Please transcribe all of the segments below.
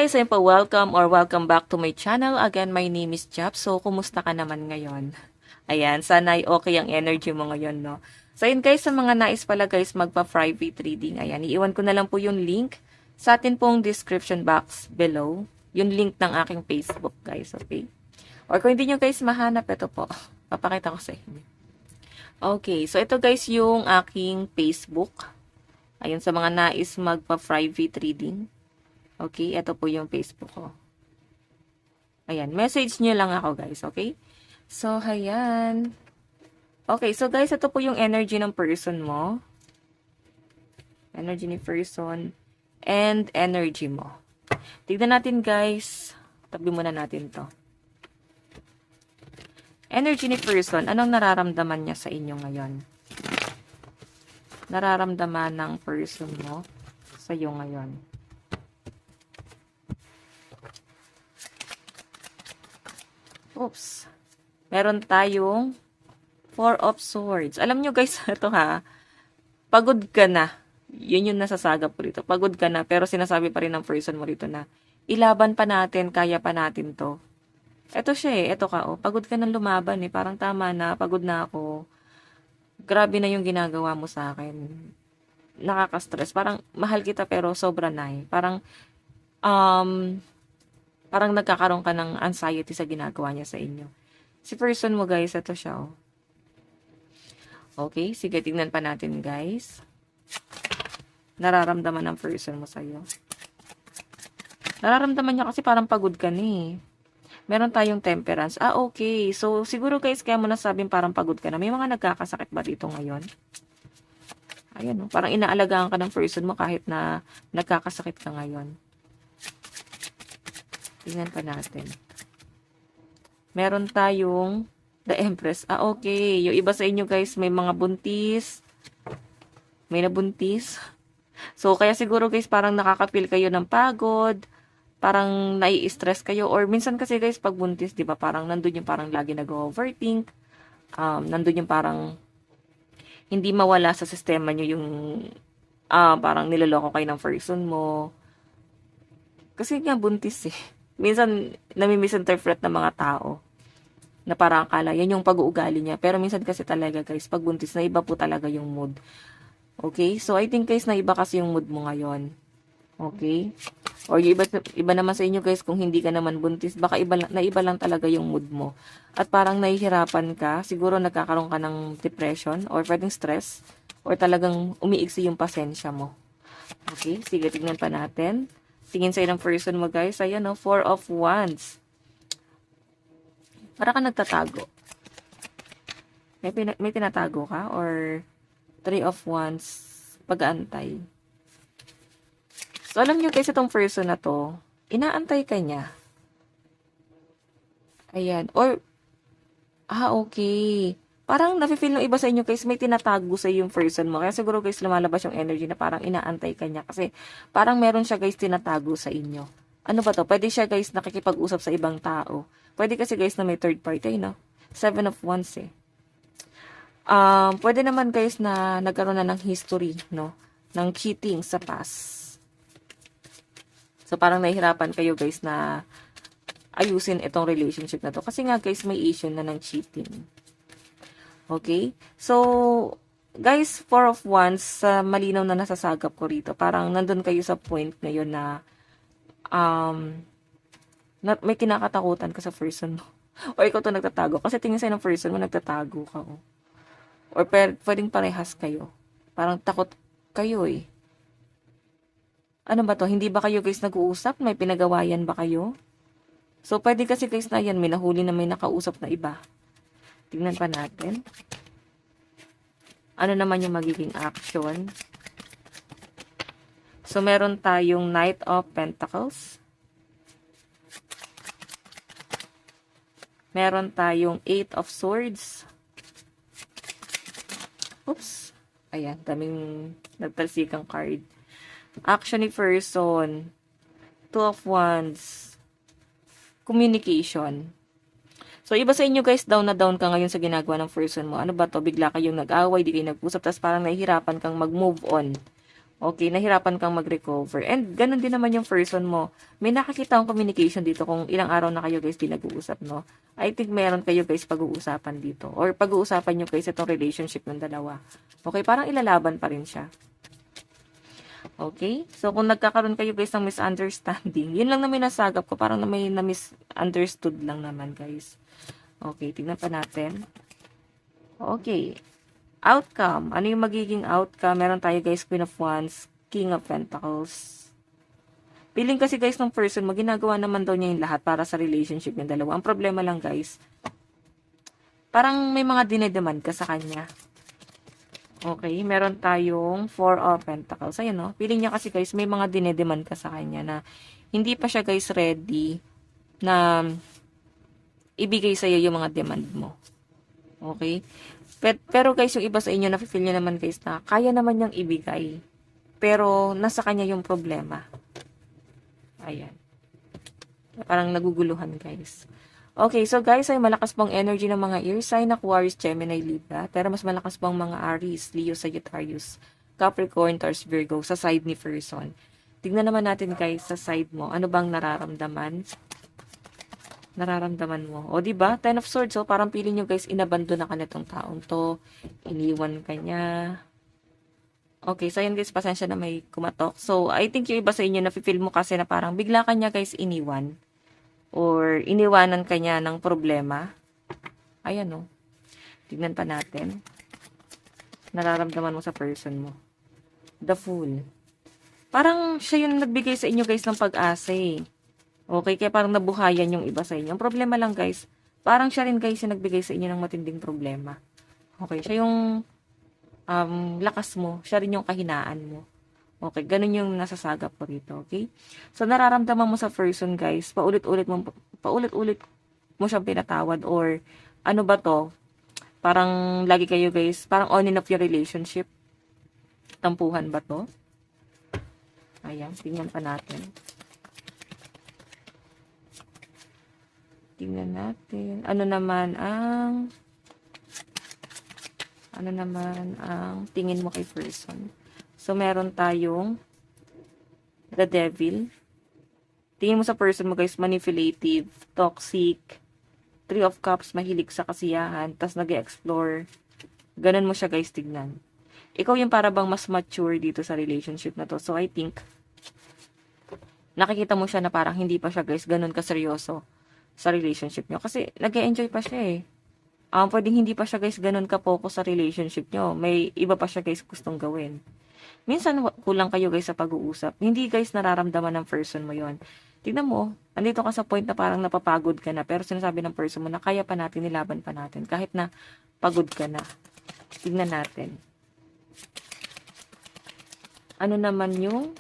guys, ayun po, welcome back to my channel. Again, my name is Jap. So, kumusta ka naman ngayon? Ayan, sana ay okay ang energy mo ngayon, no? So, yun guys, sa mga nais pala guys magpa-private reading, ayan, iiwan ko na lang po yung link sa atin pong description box below. Yung link ng aking Facebook, guys, okay? Or kung hindi nyo guys mahanap, ito po. Papakita ko sa inyo. Okay, so ito guys yung aking Facebook. Ayun, sa mga nais magpa-private reading. Okay, ito po yung Facebook ko. Ayan, message nyo lang ako guys, okay? So, ayan. Okay, so guys, ito po yung energy ng person mo. Energy ni person. And energy mo. Tignan natin guys. Tabi muna natin to. Energy ni person, anong nararamdaman niya sa inyo ngayon? Nararamdaman ng person mo sa iyo ngayon. Oops. Meron tayong 4 of Swords. Alam nyo guys, ito ha, pagod ka na. Yun yung nasasagap ko rito. Pagod ka na, pero sinasabi pa rin ng person mo rito na, ilaban pa natin, kaya pa natin to. Ito siya eh, ito ka oh, pagod ka nang lumaban eh, parang tama na, pagod na ako. Grabe na yung ginagawa mo sa akin. Nakaka-stress. Parang mahal kita pero sobra na eh. Parang nagkakaroon ka ng anxiety sa ginagawa niya sa inyo. Si person mo guys, ito siya oh. Okay, sige, tingnan pa natin guys. Nararamdaman ng person mo sa'yo. Nararamdaman niya kasi parang pagod ka na eh. Meron tayong temperance. Ah, okay. So, siguro guys, kaya mo nasabing parang pagod ka na. May mga nagkakasakit ba dito ngayon? Ayan oh, parang inaalagaan ka ng person mo kahit na nagkakasakit ka ngayon. Tingnan pa natin. Meron tayong The Empress. Ah, okay. Yung iba sa inyo guys, may mga buntis. May nabuntis. So, kaya siguro guys, parang nakaka-feel kayo ng pagod. Parang nai-stress kayo. Or minsan kasi guys, pag buntis, di ba, parang nandun yung parang lagi nag-overthink. Nandun yung parang hindi mawala sa sistema nyo yung parang niloloko kayo ng person mo. Kasi nga buntis eh. Minsan, nami-misinterpret ng mga tao na parang akala, yan yung pag-uugali niya. Pero minsan kasi talaga guys, pag buntis na iba po talaga yung mood. Okay? So, I think guys, na iba kasi yung mood mo ngayon. Okay? Or yung iba naman sa inyo guys, kung hindi ka naman buntis, baka iba lang talaga yung mood mo. At parang nahihirapan ka, siguro nagkakaroon ka ng depression, or pwedeng stress, or talagang umiiksi yung pasensya mo. Okay? Sige, tignan pa natin. Tingin sa'yo ng person mo guys. Ayan o, 4 of Wands. Para ka nagtatago. May tinatago ka? Or 3 of Wands, pag-aantay. So, alam nyo guys, itong person na to, inaantay ka niya. Ayan. Or, okay. Parang nafe-feel ng iba sa inyo guys, may tinatago sa yung person mo. Kaya siguro guys, lumalabas yung energy na parang inaantay ka niya. Kasi parang meron siya guys tinatago sa inyo. Ano ba to? Pwede siya guys nakikipag-usap sa ibang tao. Pwede kasi guys na may third party, no? 7 of Wands eh. Pwede naman guys na nagkaroon na ng history, no? Ng cheating sa past. So parang nahihirapan kayo guys na ayusin itong relationship na to. Kasi nga guys, may issue na ng cheating. Okay? So, guys, 4 of Wands, malinaw na nasasagap ko rito. Parang nandun kayo sa point ngayon na, may kinakatakutan ka sa person mo. O ikaw to nagtatago. Kasi tingin sa'yo ng person mo, nagtatago ka. Oh. Or pwedeng parehas kayo. Parang takot kayo eh. Ano ba to? Hindi ba kayo guys nag-uusap? May pinagawayan ba kayo? So, pwede kasi guys na yan, may nahuli na may nakausap na iba. Tingnan pa natin. Ano naman yung magiging action? So, meron tayong Knight of Pentacles. Meron tayong 8 of Swords. Oops. Ayan, daming nagtalsikang card. Action ni person. 2 of Wands. Communication. So, iba sa inyo guys, down na down ka ngayon sa ginagawa ng person mo. Ano ba to? Bigla kayong nag-away, di kayo nag-usap, tapos parang nahihirapan kang mag-move on. Okay, nahirapan kang mag-recover. And ganun din naman yung person mo. May nakakita akong communication dito kung ilang araw na kayo guys di nag-uusap, no? I think meron kayo guys pag-uusapan dito. Or pag-uusapan nyo guys itong relationship ng dalawa. Okay, parang ilalaban pa rin siya. Okay? So, kung nagkakaroon kayo guys ng misunderstanding, yun lang naman nasagap ko. Parang na may na-misunderstood lang naman guys. Okay, tignan pa natin. Okay. Outcome. Ano yung magiging outcome? Meron tayo guys, Queen of Wands, King of Pentacles. Feeling kasi guys ng person mo, ginagawa naman daw niya yung lahat para sa relationship ng dalawa. Ang problema lang guys, parang may mga dinedemand ka sa kanya. Okay, meron tayong 4 of Pentacles. Ayan no, feeling niya kasi guys, may mga dinedemand ka sa kanya na hindi pa siya guys ready na ibigay sa'yo yung mga demand mo. Okay? Pero guys, yung iba sa inyo, nafe-feel nyo naman guys na kaya naman niyang ibigay. Pero nasa kanya yung problema. Ayan. Parang naguguluhan guys. Okay, so guys, ay malakas pang energy ng mga air sign, Aquarius, Gemini, Libra. Pero mas malakas pang mga Aries, Leo, Sagittarius, Capricorn, Taurus, Virgo sa side ni person. Tignan naman natin guys sa side mo. Ano bang nararamdaman? Nararamdaman mo. O, di ba? Ten of Swords. So, parang feeling nyo guys, inabandon na ka nitong taong to. Iniwan ka niya. Okay, so yun guys, pasensya na may kumatok. So, I think yung iba sa inyo, nafe-feel mo kasi na parang bigla ka niya guys iniwan. Or iniwanan ka niya ng problema. Ayan o. Tignan pa natin. Nararamdaman mo sa person mo. The Fool. Parang siya yung nagbigay sa inyo guys ng pag-asa eh. Okay, kaya parang nabuhayan yung iba sa inyo. Ang problema lang guys, parang siya rin guys yung nagbigay sa inyo ng matinding problema. Okay, siya yung lakas mo, siya rin yung kahinaan mo. Okay, ganun yung nasasagap ko rito, okay? So, nararamdaman mo sa person guys, paulit-ulit mo siyang pinatawad or ano ba to? Parang lagi kayo guys, parang on and off your relationship. Tampuhan ba to? Ayan, tingnan pa natin. Tingnan natin. Ano naman ang tingin mo kay person? So, meron tayong the devil. Tingin mo sa person mo guys, manipulative, toxic, 3 of cups, mahilig sa kasiyahan, tas nag-explore. Ganun mo siya guys tignan. Ikaw yung para bang mas mature dito sa relationship na to. So, I think, nakikita mo siya na parang hindi pa siya guys ganun kaseryoso sa relationship nyo. Kasi, nag-e-enjoy pa siya eh. Pwedeng hindi pa siya guys ganun ka-focus sa relationship nyo. May iba pa siya guys gustong gawin. Minsan, kulang kayo guys sa pag-uusap. Hindi guys nararamdaman ng person mo yon. Tignan mo, andito ka sa point na parang napapagod ka na. Pero sinasabi ng person mo na kaya pa natin, nilaban pa natin. Kahit na pagod ka na. Tignan natin. Ano naman yung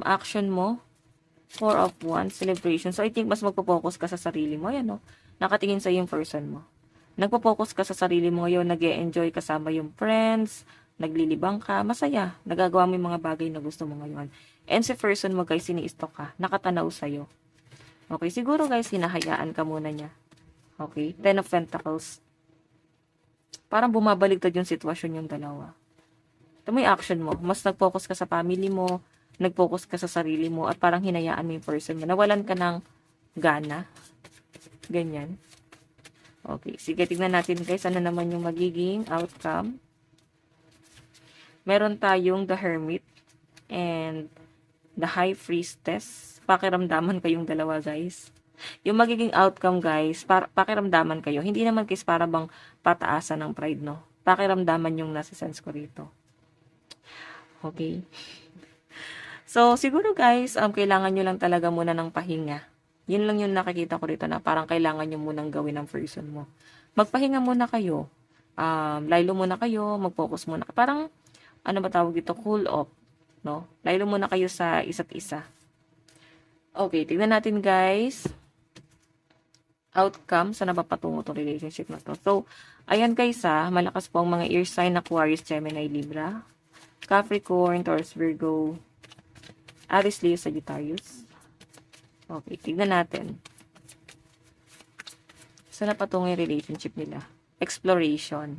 action mo? 4 of Wands, celebration. So, I think mas magpo-focus ka sa sarili mo. Ayan, no? Nakatingin sa yung person mo. Nagpo-focus ka sa sarili mo ngayon, nag-e-enjoy kasama yung friends, naglilibang ka, masaya. Nagagawa mo yung mga bagay na gusto mo ngayon. And si person mo, guys, sini-stalk ka. Nakatanaw sa'yo. Okay, siguro, guys, hinahayaan ka muna niya. Okay, 10 of Pentacles. Parang bumabaligtad yung sitwasyon yung dalawa. Ito mo yung action mo. Mas nag-focus ka sa family mo, nag-focus ka sa sarili mo, at parang hinayaan mo yung person mo. Nawalan ka ng gana. Ganyan. Okay, sige, tignan natin guys, ano naman yung magiging outcome. Meron tayong the Hermit and the High Priestess. Pakiramdaman kayong dalawa guys. Yung magiging outcome guys, pakiramdaman kayo. Hindi naman guys para bang pataasan ng pride, no? Pakiramdaman yung nasa sense ko rito. Okay. So, siguro guys, kailangan nyo lang talaga muna ng pahinga. Yun lang yung nakikita ko rito na parang kailangan nyo munang gawin ng person mo. Magpahinga muna kayo. Laylo muna kayo, mag-focus muna. Parang, ano ba tawag dito? Cool off. No? Laylo muna kayo sa isa't isa. Okay, tignan natin guys. Outcome sa napapatungo itong relationship na to. So, ayan guys malakas po ang mga air sign Aquarius, Gemini, Libra, Capricorn, Taurus, Virgo, Aries, Leo, Sagittarius. Okay, tignan natin. Saan napatungo yung relationship nila? Exploration.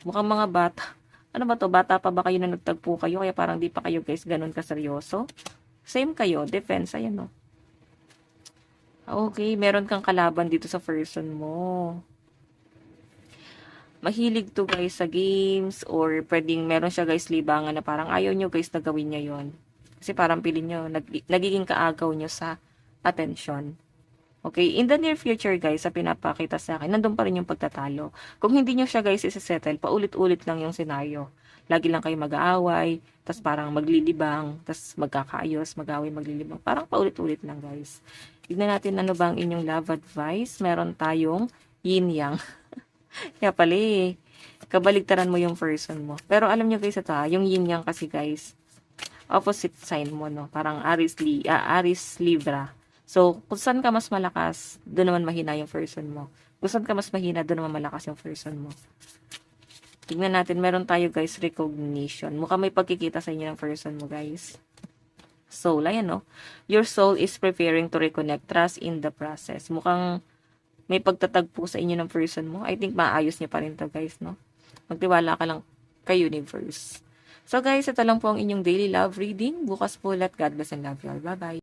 Mukhang mga bata. Ano ba to? Bata pa ba kayo na nagtagpo kayo? Kaya parang di pa kayo guys ganun kaseryoso? Same kayo. Defense. Ayan o. Okay. Meron kang kalaban dito sa person mo. Mahilig to guys sa games or pwedeng meron siya guys libangan na parang ayaw nyo guys na gawin niya yon. Kasi parang pili nyo, nagiging kaagaw nyo sa attention. Okay, in the near future guys, sa pinapakita sa akin, nandun pa rin yung pagtatalo. Kung hindi nyo siya guys isisettle, paulit-ulit lang yung senaryo. Lagi lang kayo mag-aaway, tas parang maglilibang, tas magkakaayos, mag-aaway, maglilibang. Parang paulit-ulit lang guys. Tignan natin ano ba ang inyong love advice. Meron tayong yin-yang. Kaya pala eh, kabaligtaran mo yung person mo. Pero alam nyo guys, ito yung yin-yang kasi guys, opposite sign mo, no? Parang Aries Libra. So, kung saan ka mas malakas, doon naman mahina yung person mo. Kung saan ka mas mahina, doon naman malakas yung person mo. Tignan natin, meron tayo guys, recognition. Mukhang may pagkikita sa inyo ng person mo guys. Soul, ayan no? Your soul is preparing to reconnect, trust in the process. Mukhang may pagtatagpo sa inyo ng person mo. I think maayos niya pa rin to guys, no? Magtiwala ka lang kay universe. So guys, ito lang po ang inyong daily love reading. Bukas po ulit. God bless and love you all. Bye-bye.